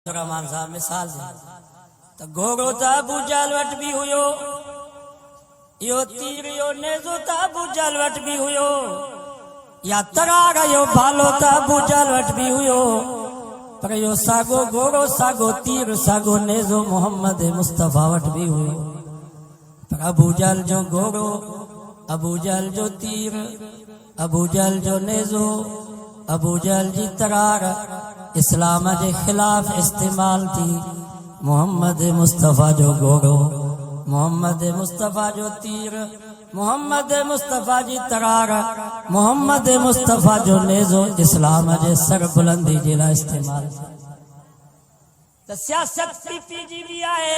रहमान साहब मिसाल दी तो घोड़ो त अबू जहल वट भी हुयो, यो तीर यो नेज़ो त अबू जहल वट भी हुयो, या तरार यो भालो त अबू जहल वट भी हुयो, पर यो सागो घोड़ो सागो तीर सागो नेज़ो मोहम्मद मुस्तफा वट भी हुयो। पर अबू जहल जो घोड़ो, अबू जहल जो तीर, अबू जहल जो नेज़ो, अबू जहल जी तरार इस्लाम के खिलाफ इस्तेमाल थी। मोहम्मद मुस्तफा जो घोड़ो, मोहम्मद मुस्तफा जो तीर, मोहम्मद मुस्तफा जी तरार, मोहम्मद मुस्तफा जो नेज़ो इस्लाम के सर बुलंदी जे लाइ इस्तेमाल थी। तो सियासत पीपी जी भी आहे,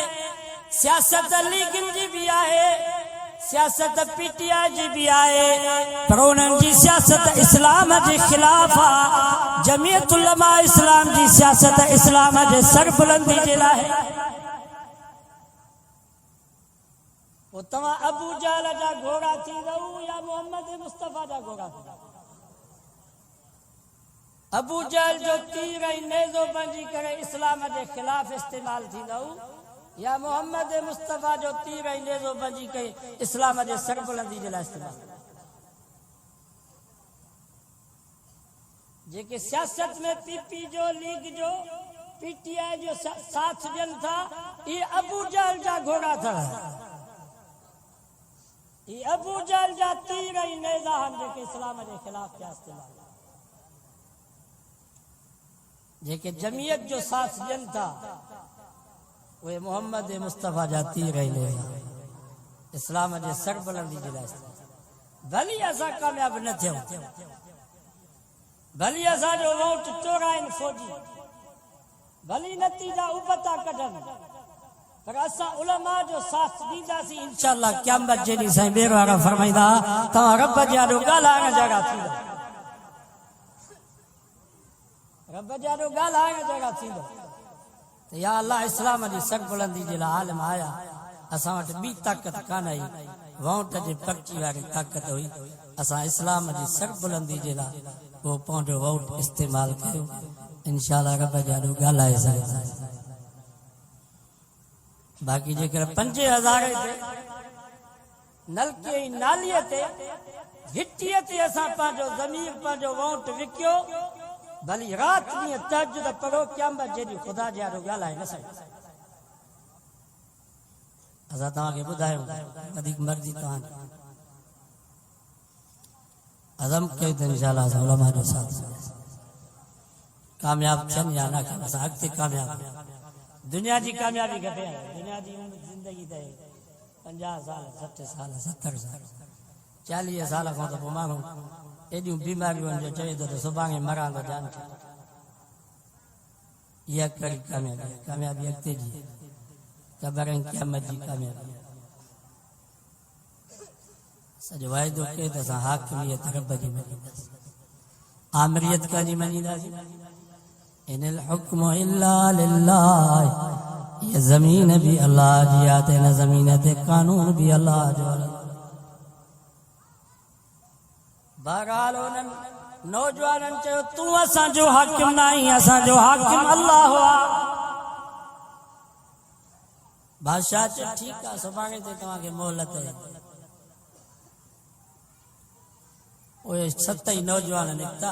सियासत लीगिन जी भी आहे, सियासत पीटीआई जी भी आहे, पर उन्हनि जी सियासत इस्लाम के खिलाफ आ। जमीयत उलमा इस्लाम जी सियासत इस्लाम के सर बुलंदी जे लाइ। वो तव्हां अबू जहल जा घोड़ा थी रहू या मोहम्मद मुस्तफा जा घोड़ा थी? अबू जहल जो तीर ऐं नेज़ो बणिजी करे इस्लाम के खिलाफ इस्तेमाल थी रहू या मोहम्मद मुस्तफा जो तीर ऐं नेज़ो बणिजी करे इस्लाम के सर बुलंदी जे लाइ इस्तेमाल। जेके सियासत में पीपी जो लीग जो पीटीआई जो साथ ॾियनि था, ये अबू जहल जा घोड़ा था। ये अबू जहल जा तीर ऐं नेज़ा आहिनि जेके इस्लाम के खिलाफ पिया इस्तेमाल। जेके जमीयत जो साथ ॾियनि था वे मोहम्मद मुस्तफा जा तीर ऐं नेज़ा इस्लाम के सर बुलंदी जे लाइ इस्तेमाल। भली असां कामयाब न थियूं, भली असांजो वोट चोराइनि फौजी, भली नतीजा उबता कढनि, पर असां उलमा जो साथ ॾींदासीं इंशाअल्लाह। क़यामत जे ॾींहुं साईं ॿेर वारा फरमाईंदा तव्हां रब जे आॾो ॻाल्हाइण जहिड़ा थींदो, रब जे आॾो ॻाल्हाइण जहिड़ा थींदो। त या अल्लाह इस्लाम जी सर बुलंदी जे लाइ आलिम आया, असां वटि ॿी ताक़त कान आई, वोट जे पर्ची वारी ताक़त हुई। असां इस्लाम जी सर बुलंदी जे लाइ वो पंहिंजो वोट इस्तेमाल कयो, इंशाअल्लाह रब जे आॾो ॻाल्हाए सघंदासीं। बाक़ी जेकर 5000 ते नलके ऐं नालीअ ते घिटीअ ते असां पंहिंजो ज़मीर पंहिंजो वोट विकियो, भली राति ॾींहुं तहज्जुद पढ़ो, क़यामत जे ॾींहुं ख़ुदा जे आॾो ॻाल्हाए न सघे। असां तव्हांखे ॿुधायूं वधीक मर्ज़ी तव्हांजी, अज़म कयो त इंशाअल्लाह असां उलमा जो साथ कामयाब थियनि या न थियनि, असां अॻिते कामयाब। दुनिया जी कामयाबी घटे आहे, दुनिया जी ज़िंदगी त 50 साल 60 साल 70 साल 40 साल खां त पोइ माण्हू एॾियूं बीमारियूं जो चए थो त सुभाणे मरां थो जान। इहा कहिड़ी कामयाबी आहे? कामयाबी अॻिते जी क़बर ऐं क़यामत जी कामयाबी। सॼो वाइदो कयो त असां हाकिमियत रब जी मञींदासीं, आमिरियत काजी मञींदासीं। इनिल हुक्म इल्ला लिल्लाह, ये ज़मीन भी अल्लाह जी आहे, हिन ज़मीन ते कानून भी अल्लाह जो आहे। बहरहाल उन्हनि नौजवाननि चयो तूं असांजो हाकिम न आहीं, असांजो हाकिम अल्लाह आहे। बादशाह चयो ठीकु आहे, सुभाणे ते तव्हांखे मोहलत आहे। उहे 7 नौजवान निकिता,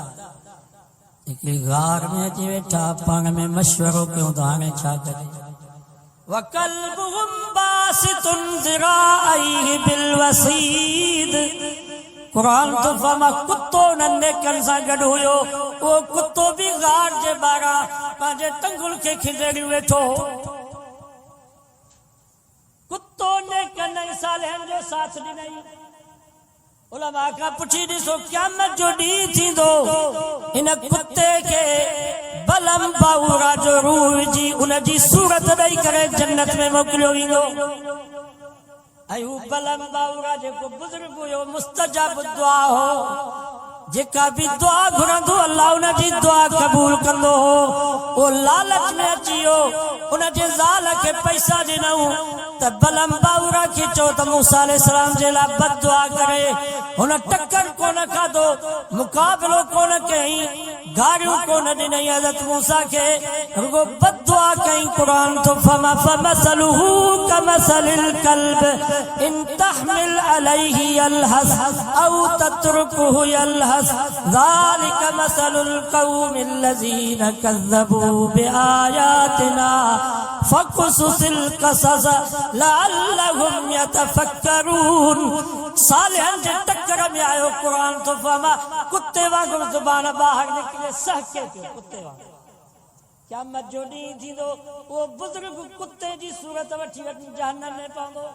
हिकिड़ी गार में अची वेठा, पाण में मशवरो कयूं त हाणे छा कजे। वकल्बुहुम बासितुन ज़िराअैहि बिलवसीद, कुरान तो फमा कुत्तो नन्हे कन सां गॾु हुयो। उहो कुत्तो बि गार जे ॿाहिरां पंहिंजे टंगुल खे खिंडेरी वेठो। कुत्तो ने कन सालहनि जो साथ ॾिनई। उलमा खां पुछी ॾिसो क़यामत जो ॾींहुं थींदो, इन कुत्ते खे बलम बाऊरा जो रूह विझी उन जी सूरत ॾेई करे जन्नत में मोकिलियो वेंदो। ऐं हू बलम बाऊरा जेको बुज़ुर्ग हुयो, मुस्तजाब दुआ हो, जेका भी दुआ घुरंदो अल्लाह उन जी दुआ क़बूल कंदो हो। वो लालच में अची वियो, उन जे ज़ाल खे पैसा ॾिनऊं त बलम बाऊरा खे चयो त मूसा अलैहिस्सलाम जे लाइ बददुआ करे। हुन टक्कर कोन खाधो, मुक़ाबिलो कोन कयईं, गाड़ियों को न ॾिनई हज़रत मूसा के रुगो बददुआ कई कुरान तो फमसलुहु कमसलिल कल्ब इन तहमिल अलैहि यल्हस औ तत्रुकुहु यल्हस ज़ालिका मसलुल कौमिल लज़ीना कज़्ज़बू बिआयातिना फक़ुसुसिल क़सस लअल्लहुम यतफ़क्करून। सालिहन जे टक्कर में आयो कुरान तो फमा कुत्ते वांगुरु ज़ुबान ॿाहिरि निकिरे सहके पियो कुत्ते वांगुरु। क़यामत जो ॾींहुं थींदो उहो बुज़ुर्ग कुत्ते जी सूरत वठी वठी जहन्नम में पवंदो।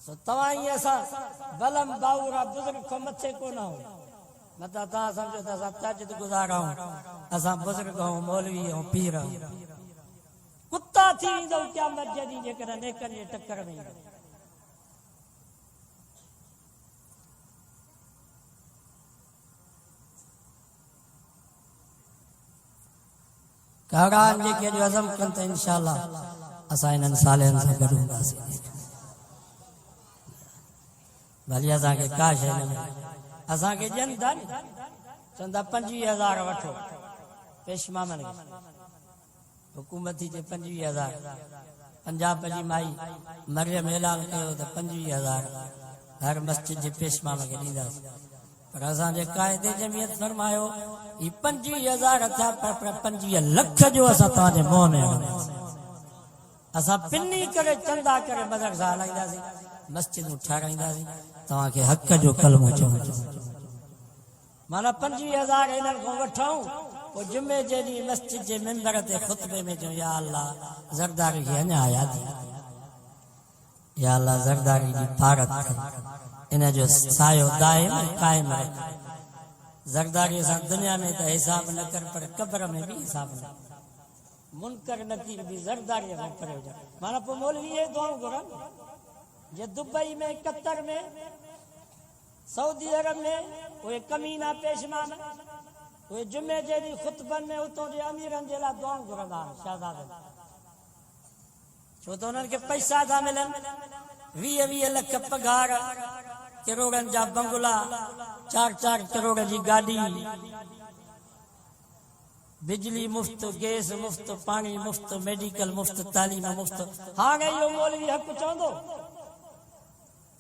सो तव्हां ई असां बलम बाउरा बुज़ुर्ग खां मथे कोन आहियूं। मथां तव्हां सम्झो त असां तजिद गुज़ार आहियूं, असां बुज़ुर्ग आहियूं, मौलवी आहियूं, पीर आहियूं। कुत्ता थी वेंदो क़यामत जे ॾींहुं जेकॾहिं नेकनि जे टक्कर में ईंदो। कागान जेके जो अज़म कनि त इंशाअल्लाह असां इन्हनि सालनि सां गॾु हूंदासीं। भली असांखे का शइ न मिले, असांखे ॾियनि था न, चवंदा 25,000 वठो पेशमामन खे, हुकूमत थी चए 25,000। पंजाब जी माई मरियम ऐलान कयो त 25,000 हर मस्जिद जे पेशमाम खे ॾींदासीं। पर असांजे क़ाइदे जमियत फरमायो ही 25,000 थिया, पर 25 लख जो असां तव्हांजे मुंहं में हणंदासीं। असां पिनी करे चंदा करे मदरसा हलाईंदासीं, मस्जिदूं ठाराईंदासीं, तव्हांखे हक़ जो कलमो चवंदासीं। माना 25,000 हिननि खां वठूं, पोइ जुमे जे ॾींहुं मस्जिद जे मेंबर ते ख़ुतबे में चऊं या अल्लाह ज़रदारी खे अञा यादि, या अल्लाह ज़रदारी जी भारत इन जो सायो दाइम क़ाइम रख। ज़रदारी सां दुनिया में त हिसाब न कर, पर क़ब्र में भी हिसाब न। मुनकर नकीर भी ज़रदारी खां परे हुजनि। माना पोइ मौलवी इहे दुआऊं घुरनि जे दुबई में, कतर में, सऊदी अरब में उहे कमीना पेशमान, उहे जुमे जे ॾींहुं ख़ुतबनि में उतां जे अमीरनि जे लाइ दुआऊं घुरंदा आहिनि शहज़ादनि। छो त उन्हनि खे पैसा था मिलनि, 20-20 लख पघार, करोड़नि जा बंगला, 4-4 करोड़ जी गाॾी, बिजली मुफ़्त, गैस मुफ़्त, पाणी मुफ़्त, मेडिकल मुफ़्त, तालीम मुफ़्त। हाणे इहो मौलवी हक़ चवंदो?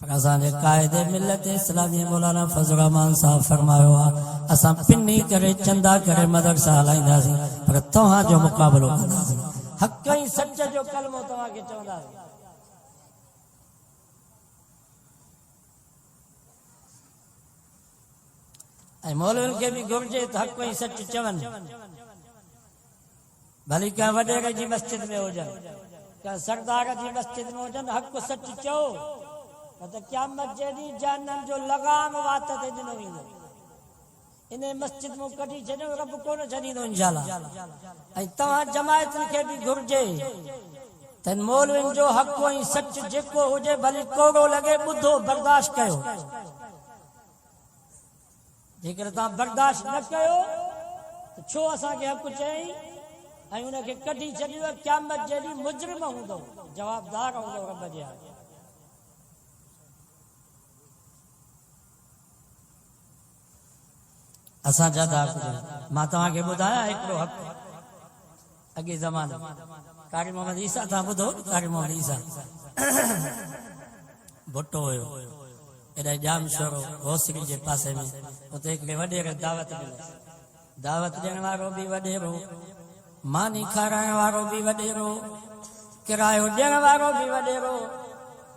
पर असांजे क़ाइदे मिलत इस्लामी मौलाना फज़ल रहमान साहब फरमायो आहे असां पिनी करे चंदा करे मदरसा हलाईंदासीं, पर तव्हांजो मुक़ाबिलो कंदासीं, हक़ ऐं सच जो कलमो तव्हांखे चवंदासीं। ऐं मौलवियुनि खे बि घुरिजे त हक़ ऐं सच चवनि, भली का वॾेरे जी मस्जिद में हुजनि, का सरदार जी मस्जिद में हुजनि, हक़ सच चओ, न त क़यामत जे ॾींहुं जहन्नम जो लगाम वात ते ॾिनो वेंदो। इन मस्जिद में कढी छॾियो, रब कोन छॾींदो इंशाअल्लाह। ऐं तव्हां जमायतुनि खे बि घुरिजे त मौलवियुनि जो हक़ ऐं सच जेको हुजे, भली कोड़ो लॻे, ॿुधो, बर्दाश्त कयो। जेकर तव्हां बर्दाश्त न कयो त छो असांखे हक़ चई ऐं उनखे कढी छॾियो, क़यामत जे ॾींहुं मुजरिम हूंदो, जवाबदार हूंदो रब जे आगे। असां ज्यादा मां तव्हांखे ॿुधायां हिकिड़ो हक़ अॻे ज़माने कारी मोहम्मद ईसा, तव्हां ॿुधो, कारी मोहम्मद ईसा भुट्टो हुयो, एॾा जाम शोरो होसरी जे पासे में, उते हिकिड़े वॾेरे दावत ॾिनी। दावत ॾियण वारो बि वॾेरो, मानी खाराइण वारो बि वॾेरो, किरायो ॾियण वारो बि वॾेरो,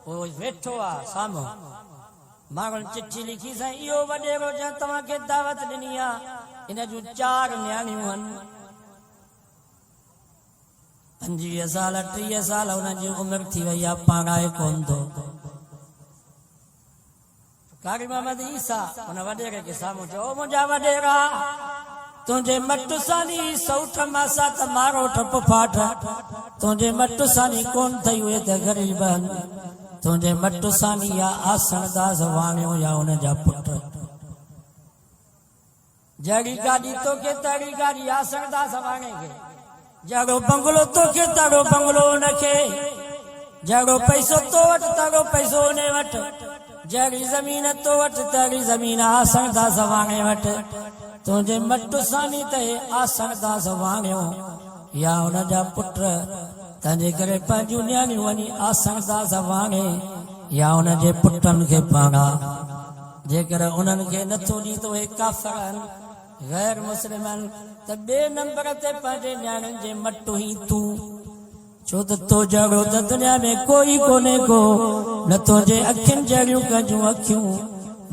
उहो वेठो आहे साम्हूं। माण्हुनि चिठी लिखी, साईं इहो वॾेरो जंहिं तव्हांखे दावत ॾिनी आहे, इन जूं 4 न्याणियूं आहिनि, 25 साल 30 साल हुननि जी उमिरि थी वई आहे, पाण आहे कोन थो। कारी मोहम्मद ईसा हुन वॾेरे खे साम्हूं चयो, मुंहिंजा वॾेरा, तुंहिंजे मट सानी सौठ मासा त मारो ठप फाट, तुंहिंजे मट सानी कोन थई उहे त ग़रीब आहिनि, तुंहिंजे मट सानी या आसण दास वाणियो या हुन जा पुट। जहिड़ी गाॾी तोखे तहिड़ी गाॾी आसण दास वाणे खे, जहिड़ो बंगलो तोखे तहिड़ो बंगलो हुनखे, जहिड़ो पैसो तो वटि तहिड़ो पैसो हुन वटि। जड़ी जमीन तो वट तड़ी जमीन आसन दा सवाणे वट तुझे मटु सानी ते आसन दा सवाणियो या उन जा पुट तंहिंजे करे पंहिंजूं न्याणियूं वञी आसन दा सवाणे या उन जे पुटनि खे पाणा जेकर उन्हनि खे नथो ॾी त उहे काफ़िर आहिनि गैर मुस्लिम आहिनि त ॿिए नंबर ते पंहिंजे न्याणियुनि जे मटु ई तूं छो त तो जहिड़ो त दुनिया में कोई कोन्हे को न तुंहिंजे अखियुनि जहिड़ियूं कंहिंजूं अखियूं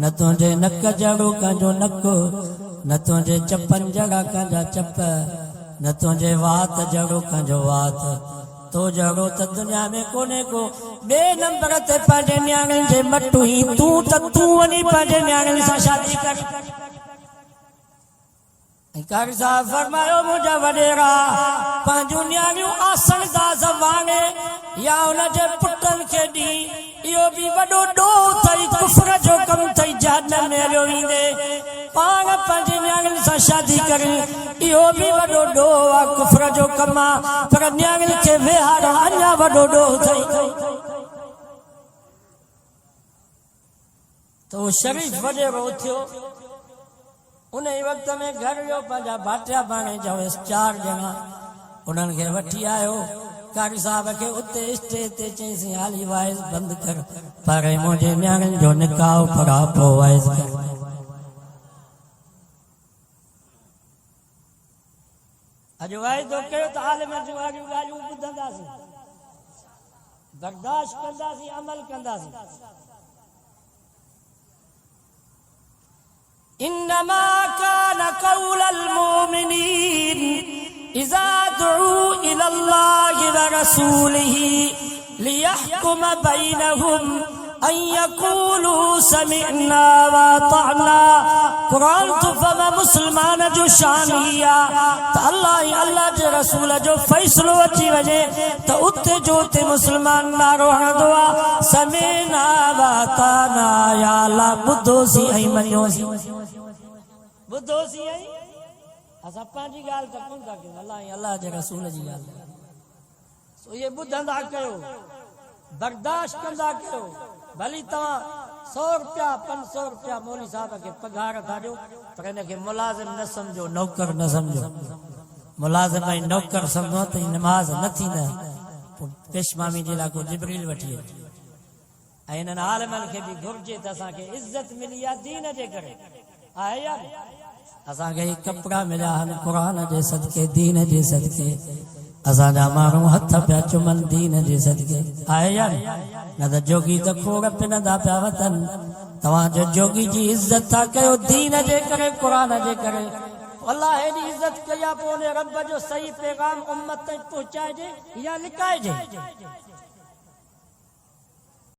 न तुंहिंजे नक जहिड़ो कंहिंजो नक न तुंहिंजे चपनि जहिड़ा कंहिंजा चप न तुंहिंजे वात जहिड़ो कंहिंजो वात तो जहिड़ो त दुनिया में कोन्हे को ॿिए नंबर ते पंहिंजे न्याणियुनि जे मटु ई तूं त तूं वञी पंहिंजे न्याणियुनि सां शादी कर कारी साहब फरमायो मुंहिंजा वॾेरा पंहिंजूं न्याणियूं आसन दा सवाणे या उनजे पुटनि खे ॾी इहो बि वॾो ॾोह अथई कुफर जो कमु अथई जहन्नम में हलियो वेंदे पाण पंहिंजी न्याणियुनि सां शादी करे इहो बि वॾो ॾोह आहे कुफर जो कमु आहे पर न्याणियुनि खे वेहारण अञा वॾो ॾोह अथई त उहो शरीफ़ वॾेरो थियो उन वक़्त में घर वियो पंहिंजा भाटिया बाणे जा 4 ॼणा उन्हनि खे वठी आयो कारी साहब खे उते स्टेज ते चईंसीं हाली वाइस बंदि कर पर मुंहिंजे न्याणियुनि जो निकाह पढ़ा पोइ वाइस कर अॼु वाइदो कयो त आलिम जूं वारियूं ॻाल्हियूं ॿुधंदासीं बर्दाश्त कंदासीं अमल कंदासीं इन्नमा कान कौलल मोमिनीन इज़ा दुऊ इलल्लाहि व रसूलिही लियहकुम बैनहुम अन यकूलू समिअना व अतअना कुरान तो फमा मुसलमान जो शान ही आहे त अल्लाह जे रसूल जो फ़ैसिलो अची वञे त उते जो उते मुस्लमान नारो हणंदो आहे समिअना व अतअना या अल्लाह ॿुधोसीं ऐं मञियोसीं ॿुधोसीं ऐं असां पंहिंजी ॻाल्हि त कोन था कयूं अल्लाह जे रसूल जी ॻाल्हि सो इहे ॿुधंदा कयो बर्दाश्त कंदा कयो भली तव्हां 100 रुपया 500 रुपया मौली साहब खे पघार था ॾियो पर हिनखे मुलाज़िम न सम्झो नौकर न सम्झो मुलाज़िम ऐं नौकर सम्झो त नमाज़ न थींदा पेशमामी जे लाइ को जिबरील वठी अचे ऐं हिननि आलिमनि खे बि घुरिजे त असांखे इज़त मिली आहे दीन जे करे आहे या असांखे कपिड़ा मिलिया आहिनि क़ुरान जे सदके दीन जे सदके असांजा माण्हू हथ पिया चुमनि दीन जे सदके आहे या न त जोगी त खोड़ पिनंदा पिया वतन तव्हांजो जोगी जी इज़त था कयो दीन जे करे क़ुरान जे करे अल्लाह हेॾी इज़त कई आहे पोइ रब जो सही पैगाम उम्मत ताईं पहुचाइजे या लिकाइजे